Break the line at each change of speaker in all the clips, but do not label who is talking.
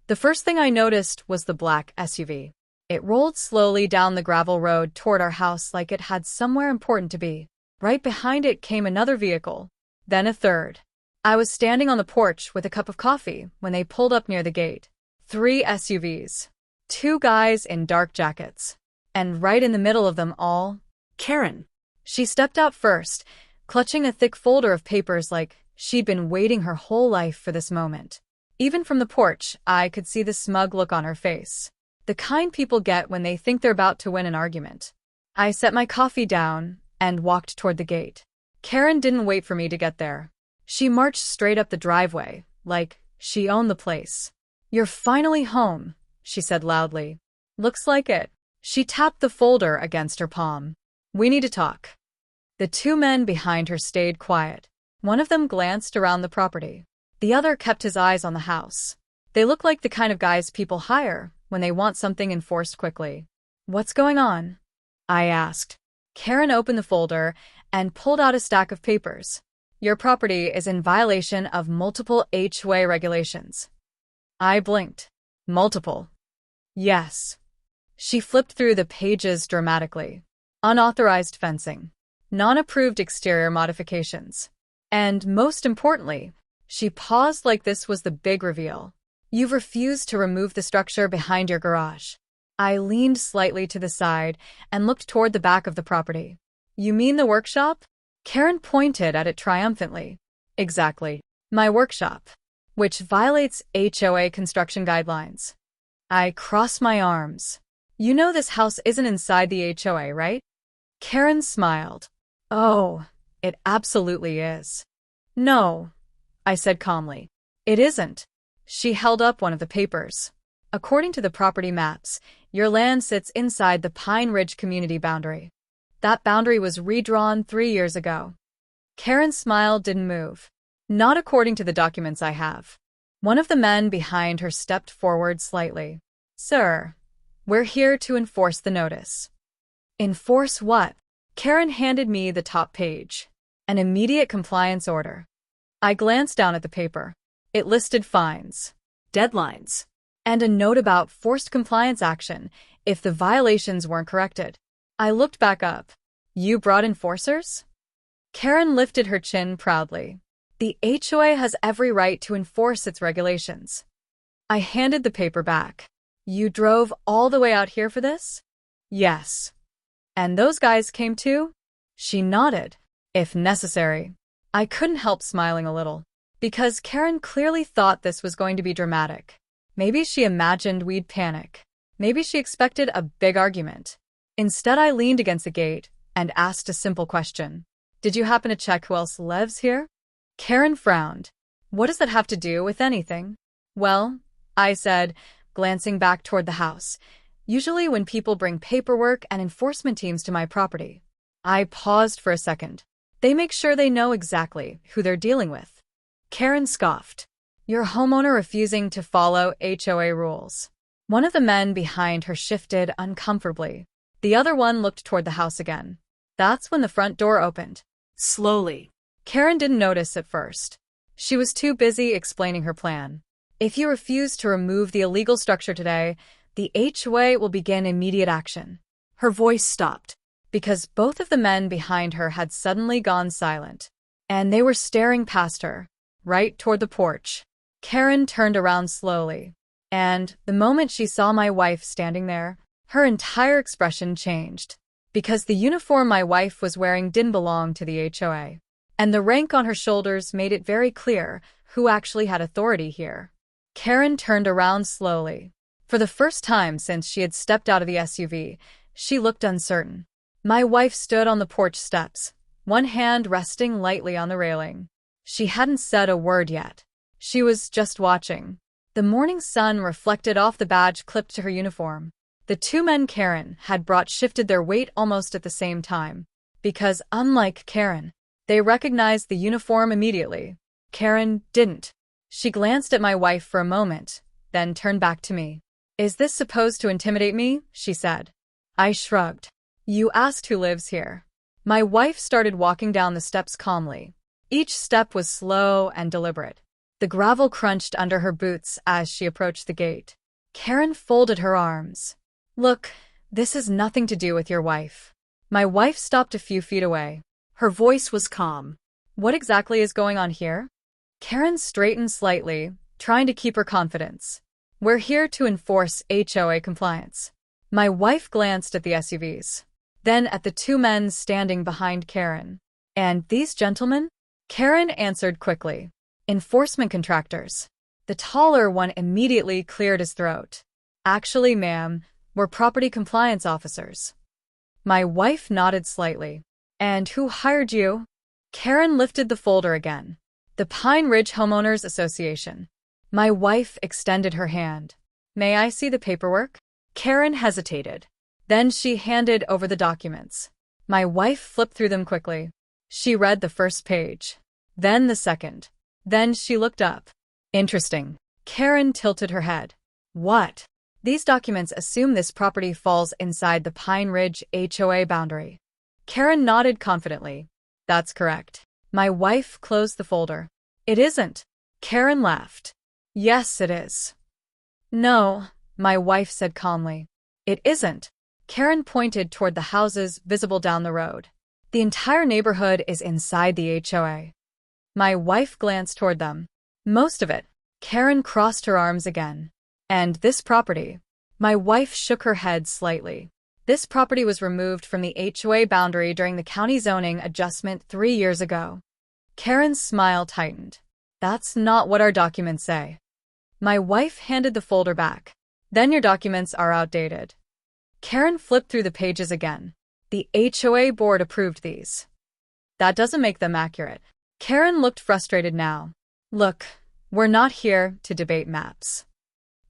The first thing I noticed was the black SUV. It rolled slowly down the gravel road toward our house like it had somewhere important to be. Right behind it came another vehicle, then a third. I was standing on the porch with a cup of coffee when they pulled up near the gate. 3 SUVs. 2 guys in dark jackets. And right in the middle of them all, Karen. She stepped out first, clutching a thick folder of papers like she'd been waiting her whole life for this moment. Even from the porch, I could see the smug look on her face. The kind people get when they think they're about to win an argument. I set my coffee down and walked toward the gate. Karen didn't wait for me to get there. She marched straight up the driveway, like she owned the place. "You're finally home," she said loudly. "Looks like it." She tapped the folder against her palm. "We need to talk." The 2 men behind her stayed quiet. One of them glanced around the property. The other kept his eyes on the house. They looked like the kind of guys people hire when they want something enforced quickly. "What's going on?" I asked. Karen opened the folder and pulled out a stack of papers. "Your property is in violation of multiple HOA regulations." I blinked. "Multiple?" "Yes." She flipped through the pages dramatically. "Unauthorized fencing. Non-approved exterior modifications. And most importantly," she paused like this was the big reveal, "you've refused to remove the structure behind your garage." I leaned slightly to the side and looked toward the back of the property. "You mean the workshop?" Karen pointed at it triumphantly. "Exactly. My workshop, which violates HOA construction guidelines." I crossed my arms. "You know this house isn't inside the HOA, right?" Karen smiled. "Oh, it absolutely is." "No," I said calmly. "It isn't." She held up one of the papers. "According to the property maps, your land sits inside the Pine Ridge community boundary. That boundary was redrawn 3 years ago." Karen's smile didn't move. "Not according to the documents I have." One of the men behind her stepped forward slightly. "Sir, we're here to enforce the notice." "Enforce what?" Karen handed me the top page. "An immediate compliance order." I glanced down at the paper. It listed fines, deadlines, and a note about forced compliance action if the violations weren't corrected. I looked back up. "You brought enforcers?" Karen lifted her chin proudly. "The HOA has every right to enforce its regulations." I handed the paper back. "You drove all the way out here for this?" "Yes." "And those guys came too?" She nodded. "If necessary." I couldn't help smiling a little, because Karen clearly thought this was going to be dramatic. Maybe she imagined we'd panic. Maybe she expected a big argument. Instead, I leaned against the gate and asked a simple question. "Did you happen to check who else lives here?" Karen frowned. "What does that have to do with anything?" "Well," I said, glancing back toward the house, "usually when people bring paperwork and enforcement teams to my property." I paused for a second. "They make sure they know exactly who they're dealing with." Karen scoffed. "Your homeowner refusing to follow HOA rules." One of the men behind her shifted uncomfortably. The other one looked toward the house again. That's when the front door opened. Slowly. Karen didn't notice at first. She was too busy explaining her plan. "If you refuse to remove the illegal structure today, the HOA will begin immediate action." Her voice stopped, because both of the men behind her had suddenly gone silent, and they were staring past her, right toward the porch. Karen turned around slowly, and the moment she saw my wife standing there, her entire expression changed, because the uniform my wife was wearing didn't belong to the HOA, and the rank on her shoulders made it very clear who actually had authority here. Karen turned around slowly. For the first time since she had stepped out of the SUV, she looked uncertain. My wife stood on the porch steps, one hand resting lightly on the railing. She hadn't said a word yet. She was just watching. The morning sun reflected off the badge clipped to her uniform. The 2 men Karen had brought shifted their weight almost at the same time, because unlike Karen, they recognized the uniform immediately. Karen didn't. She glanced at my wife for a moment, then turned back to me. "Is this supposed to intimidate me?" she said. I shrugged. "You asked who lives here." My wife started walking down the steps calmly. Each step was slow and deliberate. The gravel crunched under her boots as she approached the gate. Karen folded her arms. Look, this has nothing to do with your wife. My wife stopped a few feet away. Her voice was calm. What exactly is going on here? Karen straightened slightly, trying to keep her confidence. We're here to enforce HOA compliance. My wife glanced at the SUVs, then at the two men standing behind Karen. And these gentlemen? Karen answered quickly. Enforcement contractors. The taller one immediately cleared his throat. Actually, ma'am, we're property compliance officers. My wife nodded slightly. And who hired you? Karen lifted the folder again. The Pine Ridge Homeowners Association. My wife extended her hand. May I see the paperwork? Karen hesitated. Then she handed over the documents. My wife flipped through them quickly. She read the first page, then the second. Then she looked up. Interesting. Karen tilted her head. What? These documents assume this property falls inside the Pine Ridge HOA boundary. Karen nodded confidently. That's correct. My wife closed the folder. It isn't. Karen laughed. Yes, it is. No, my wife said calmly. It isn't. Karen pointed toward the houses visible down the road. The entire neighborhood is inside the HOA. My wife glanced toward them. Most of it. Karen crossed her arms again. And this property? My wife shook her head slightly. This property was removed from the HOA boundary during the county zoning adjustment 3 years ago. Karen's smile tightened. That's not what our documents say. My wife handed the folder back. Then your documents are outdated. Karen flipped through the pages again. The HOA board approved these. That doesn't make them accurate. Karen looked frustrated now. Look, we're not here to debate maps.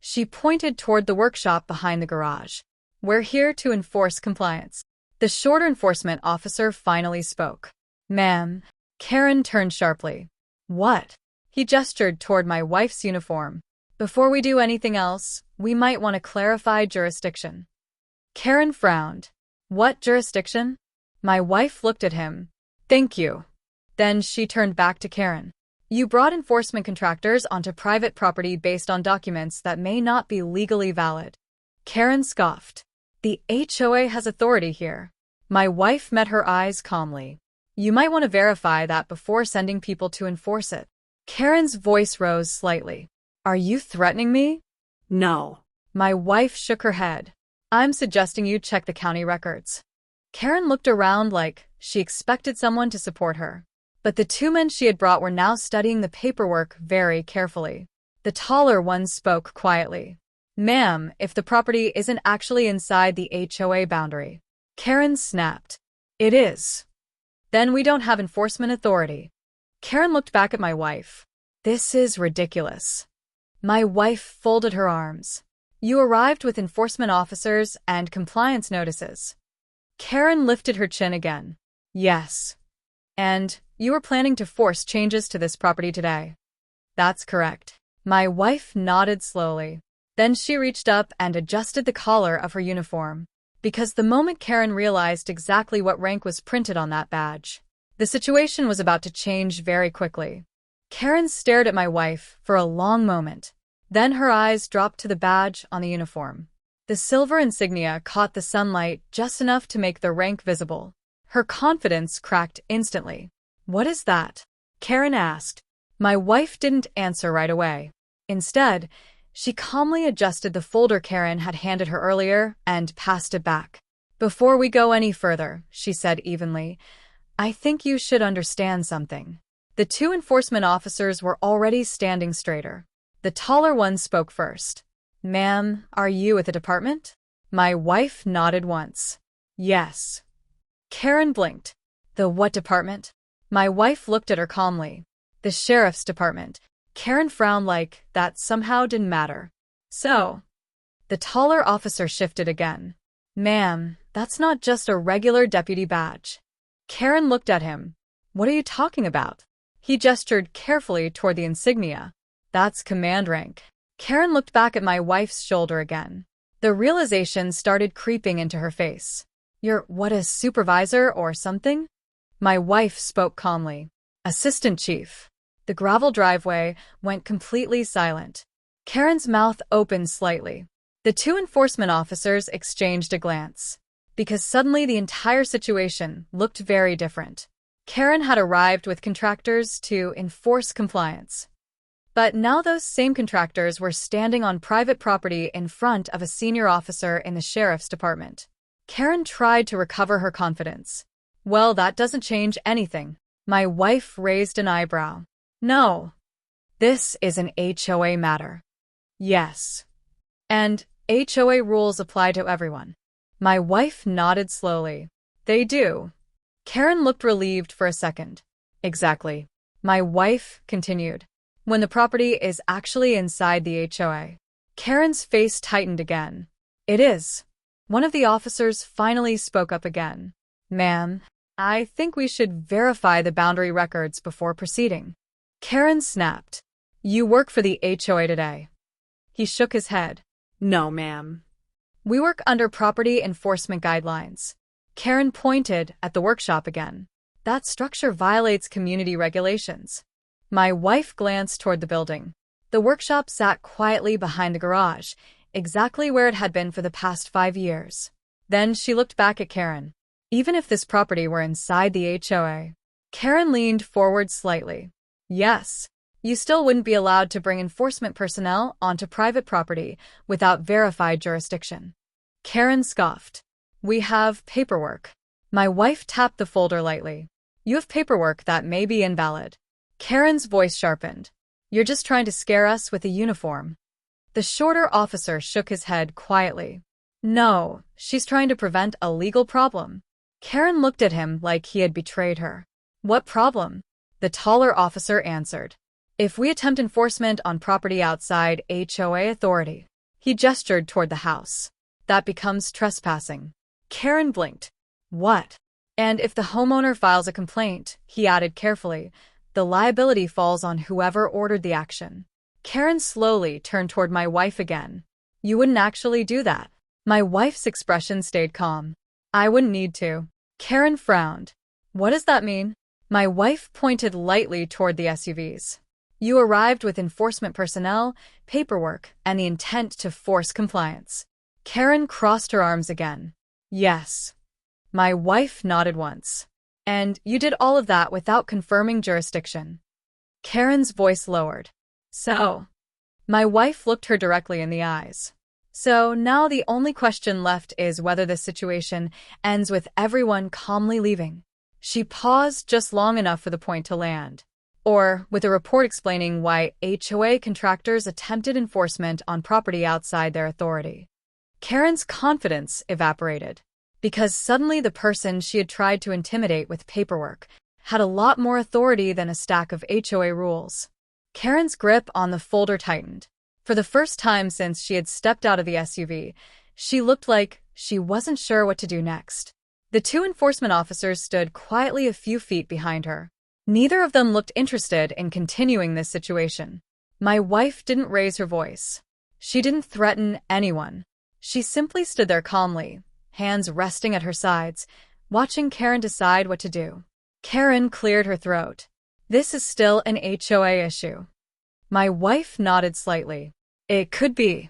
She pointed toward the workshop behind the garage. We're here to enforce compliance. The shorter enforcement officer finally spoke. Ma'am. Karen turned sharply. What? He gestured toward my wife's uniform. Before we do anything else, we might want to clarify jurisdiction. Karen frowned. What jurisdiction? My wife looked at him. Thank you. Then she turned back to Karen. You brought enforcement contractors onto private property based on documents that may not be legally valid. Karen scoffed. The HOA has authority here. My wife met her eyes calmly. You might want to verify that before sending people to enforce it. Karen's voice rose slightly. Are you threatening me?
No.
My wife shook her head. I'm suggesting you check the county records. Karen looked around like she expected someone to support her. But the two men she had brought were now studying the paperwork very carefully. The taller one spoke quietly. Ma'am, if the property isn't actually inside the HOA boundary. Karen snapped. It is. Then we don't have enforcement authority. Karen looked back at my wife. This is ridiculous. My wife folded her arms. You arrived with enforcement officers and compliance notices. Karen lifted her chin again. Yes. And you were planning to force changes to this property today. That's correct. My wife nodded slowly. Then she reached up and adjusted the collar of her uniform. Because the moment Karen realized exactly what rank was printed on that badge, the situation was about to change very quickly. Karen stared at my wife for a long moment. Then her eyes dropped to the badge on the uniform. The silver insignia caught the sunlight just enough to make the rank visible. Her confidence cracked instantly. What is that? Karen asked. My wife didn't answer right away. Instead, she calmly adjusted the folder Karen had handed her earlier and passed it back. Before we go any further, she said evenly, I think you should understand something. The two enforcement officers were already standing straighter. The taller one spoke first. Ma'am, are you at the department? My wife nodded once. Yes. Karen blinked. The what department? My wife looked at her calmly. The sheriff's department. Karen frowned like that somehow didn't matter. So, the taller officer shifted again. Ma'am, that's not just a regular deputy badge. Karen looked at him. What are you talking about? He gestured carefully toward the insignia. That's command rank. Karen looked back at my wife's shoulder again. The realization started creeping into her face. You're what, a supervisor or something? My wife spoke calmly. Assistant chief. The gravel driveway went completely silent. Karen's mouth opened slightly. The two enforcement officers exchanged a glance, because suddenly the entire situation looked very different. Karen had arrived with contractors to enforce compliance. But now those same contractors were standing on private property in front of a senior officer in the sheriff's department. Karen tried to recover her confidence. Well, that doesn't change anything. My wife raised an eyebrow. No. This is an HOA matter. Yes. And HOA rules apply to everyone. My wife nodded slowly. They do. Karen looked relieved for a second. Exactly. My wife continued. When the property is actually inside the HOA. Karen's face tightened again. It is. One of the officers finally spoke up again. Ma'am, I think we should verify the boundary records before proceeding. Karen snapped. You work for the HOA today. He shook his head. No, ma'am. We work under property enforcement guidelines. Karen pointed at the workshop again. That structure violates community regulations. My wife glanced toward the building. The workshop sat quietly behind the garage, exactly where it had been for the past 5 years. Then she looked back at Karen. Even if this property were inside the HOA. Karen leaned forward slightly. Yes. You still wouldn't be allowed to bring enforcement personnel onto private property without verified jurisdiction. Karen scoffed. We have paperwork. My wife tapped the folder lightly. You have paperwork that may be invalid. Karen's voice sharpened. You're just trying to scare us with a uniform. The shorter officer shook his head quietly. No, she's trying to prevent a legal problem. Karen looked at him like he had betrayed her. What problem? The taller officer answered. If we attempt enforcement on property outside HOA authority. He gestured toward the house. That becomes trespassing. Karen blinked. What? And if the homeowner files a complaint, he added carefully, the liability falls on whoever ordered the action. Karen slowly turned toward my wife again. You wouldn't actually do that. My wife's expression stayed calm. I wouldn't need to. Karen frowned. What does that mean? My wife pointed lightly toward the SUVs. You arrived with enforcement personnel, paperwork, and the intent to force compliance. Karen crossed her arms again. Yes. My wife nodded once. And you did all of that without confirming jurisdiction. Karen's voice lowered. So? My wife looked her directly in the eyes. So now the only question left is whether this situation ends with everyone calmly leaving. She paused just long enough for the point to land. Or with a report explaining why HOA contractors attempted enforcement on property outside their authority. Karen's confidence evaporated, because suddenly the person she had tried to intimidate with paperwork had a lot more authority than a stack of HOA rules. Karen's grip on the folder tightened. For the first time since she had stepped out of the SUV, she looked like she wasn't sure what to do next. The two enforcement officers stood quietly a few feet behind her. Neither of them looked interested in continuing this situation. My wife didn't raise her voice. She didn't threaten anyone. She simply stood there calmly, hands resting at her sides, watching Karen decide what to do. Karen cleared her throat. This is still an HOA issue. My wife nodded slightly. It could be.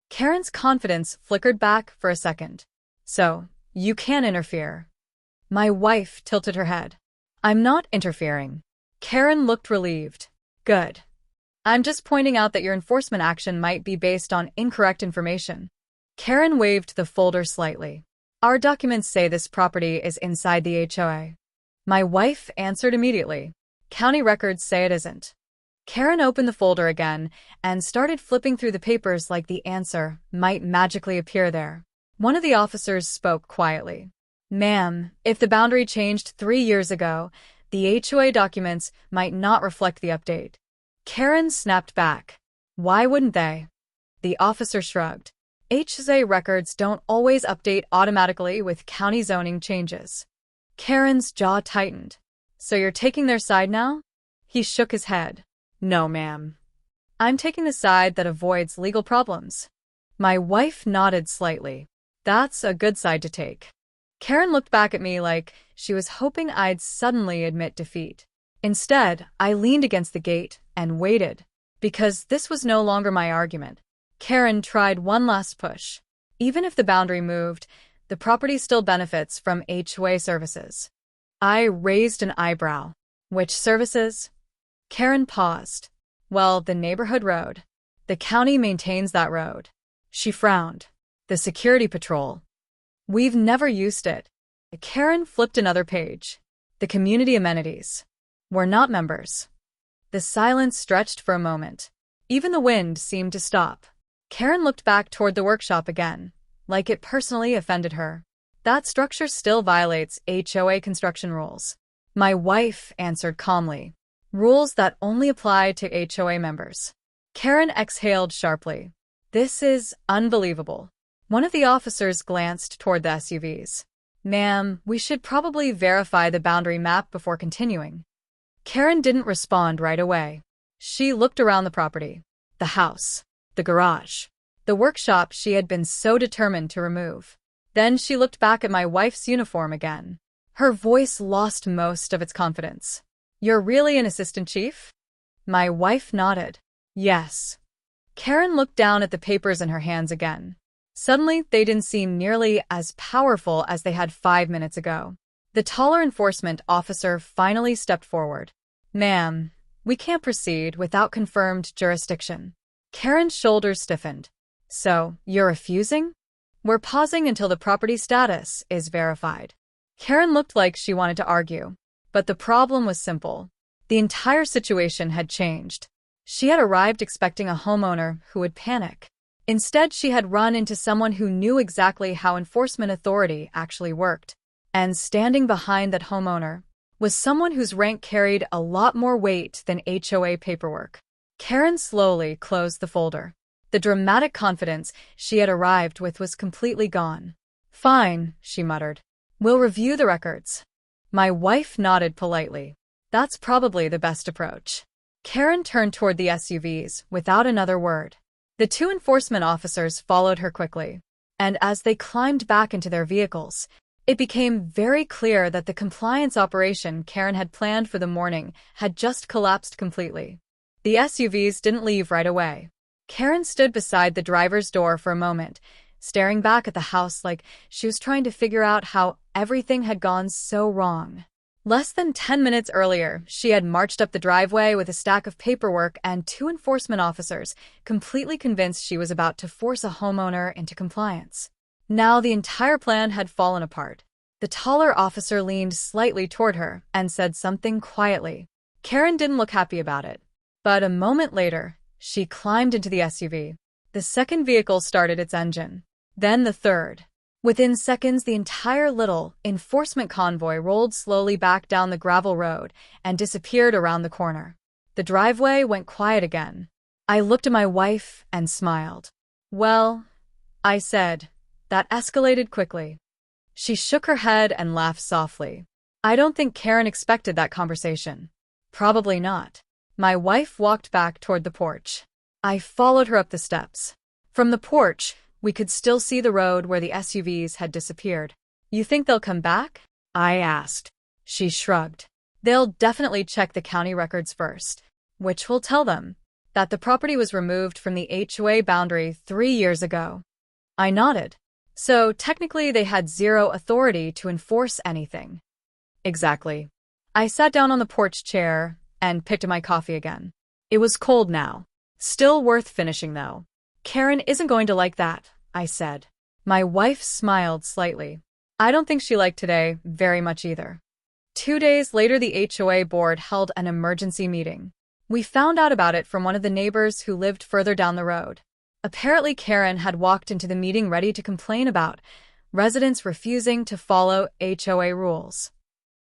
Karen's confidence flickered back for a second. So, you can interfere. My wife tilted her head. I'm not interfering. Karen looked relieved. Good. I'm just pointing out that your enforcement action might be based on incorrect information. Karen waved the folder slightly. Our documents say this property is inside the HOA. My wife answered immediately. County records say it isn't. Karen opened the folder again and started flipping through the papers like the answer might magically appear there. One of the officers spoke quietly. Ma'am, if the boundary changed 3 years ago, the HOA documents might not reflect the update. Karen snapped back. Why wouldn't they? The officer shrugged. HOA records don't always update automatically with county zoning changes. Karen's jaw tightened. So you're taking their side now? He shook his head. No, ma'am. I'm taking the side that avoids legal problems. My wife nodded slightly. That's a good side to take. Karen looked back at me like she was hoping I'd suddenly admit defeat. Instead, I leaned against the gate and waited, because this was no longer my argument. Karen tried one last push. Even if the boundary moved, the property still benefits from HOA services. I raised an eyebrow. Which services? Karen paused. Well, the neighborhood road. The county maintains that road. She frowned. The security patrol. We've never used it. Karen flipped another page. The community amenities. We're not members. The silence stretched for a moment. Even the wind seemed to stop. Karen looked back toward the workshop again, like it personally offended her. That structure still violates HOA construction rules. My wife answered calmly. Rules that only apply to HOA members. Karen exhaled sharply. This is unbelievable. One of the officers glanced toward the SUVs. Ma'am, we should probably verify the boundary map before continuing. Karen didn't respond right away. She looked around the property. The house. The garage. The workshop she had been so determined to remove. Then she looked back at my wife's uniform again. Her voice lost most of its confidence. You're really an assistant chief? My wife nodded. Yes. Karen looked down at the papers in her hands again. Suddenly, they didn't seem nearly as powerful as they had 5 minutes ago. The taller enforcement officer finally stepped forward. Ma'am, we can't proceed without confirmed jurisdiction. Karen's shoulders stiffened. So, you're refusing? We're pausing until the property status is verified. Karen looked like she wanted to argue. But the problem was simple. The entire situation had changed. She had arrived expecting a homeowner who would panic. Instead, she had run into someone who knew exactly how enforcement authority actually worked. And standing behind that homeowner was someone whose rank carried a lot more weight than HOA paperwork. Karen slowly closed the folder. The dramatic confidence she had arrived with was completely gone. Fine, she muttered. We'll review the records. My wife nodded politely. That's probably the best approach. Karen turned toward the SUVs without another word. The 2 enforcement officers followed her quickly. And as they climbed back into their vehicles, it became very clear that the compliance operation Karen had planned for the morning had just collapsed completely. The SUVs didn't leave right away. Karen stood beside the driver's door for a moment, staring back at the house like she was trying to figure out how everything had gone so wrong. Less than 10 minutes earlier, she had marched up the driveway with a stack of paperwork and 2 enforcement officers, completely convinced she was about to force a homeowner into compliance. Now the entire plan had fallen apart. The taller officer leaned slightly toward her and said something quietly. Karen didn't look happy about it. But a moment later, she climbed into the SUV. The second vehicle started its engine. Then the third. Within seconds, the entire little enforcement convoy rolled slowly back down the gravel road and disappeared around the corner. The driveway went quiet again. I looked at my wife and smiled. Well, I said, that escalated quickly. She shook her head and laughed softly. I don't think Karen expected that conversation. Probably not. My wife walked back toward the porch. I followed her up the steps. From the porch, we could still see the road where the SUVs had disappeared. You think they'll come back? I asked. She shrugged. They'll definitely check the county records first, which will tell them that the property was removed from the HOA boundary 3 years ago. I nodded. So technically they had zero authority to enforce anything. Exactly. I sat down on the porch chair and picked up my coffee again. It was cold now. Still worth finishing, though. Karen isn't going to like that, I said. My wife smiled slightly. I don't think she liked today very much either. 2 days later, the HOA board held an emergency meeting. We found out about it from one of the neighbors who lived further down the road. Apparently, Karen had walked into the meeting ready to complain about residents refusing to follow HOA rules.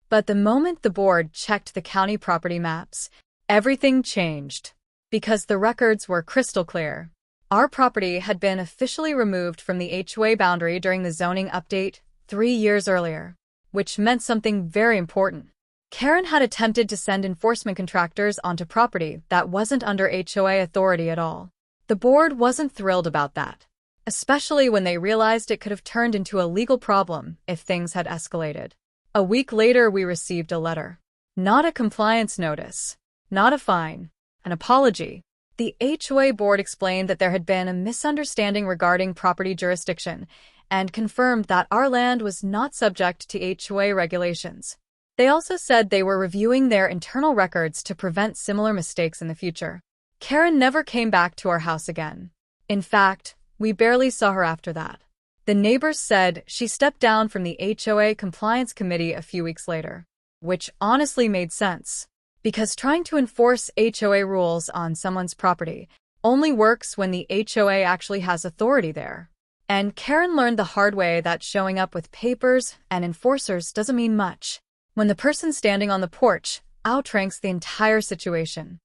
But the moment the board checked the county property maps, everything changed. Because the records were crystal clear. Our property had been officially removed from the HOA boundary during the zoning update 3 years earlier, which meant something very important. Karen had attempted to send enforcement contractors onto property that wasn't under HOA authority at all. The board wasn't thrilled about that, especially when they realized it could have turned into a legal problem if things had escalated. A week later, we received a letter. Not a compliance notice. Not a fine. An apology. The HOA board explained that there had been a misunderstanding regarding property jurisdiction and confirmed that our land was not subject to HOA regulations. They also said they were reviewing their internal records to prevent similar mistakes in the future. Karen never came back to our house again. In fact, we barely saw her after that. The neighbors said she stepped down from the HOA compliance committee a few weeks later, which honestly made sense, because trying to enforce HOA rules on someone's property only works when the HOA actually has authority there. And Karen learned the hard way that showing up with papers and enforcers doesn't mean much when the person standing on the porch outranks the entire situation.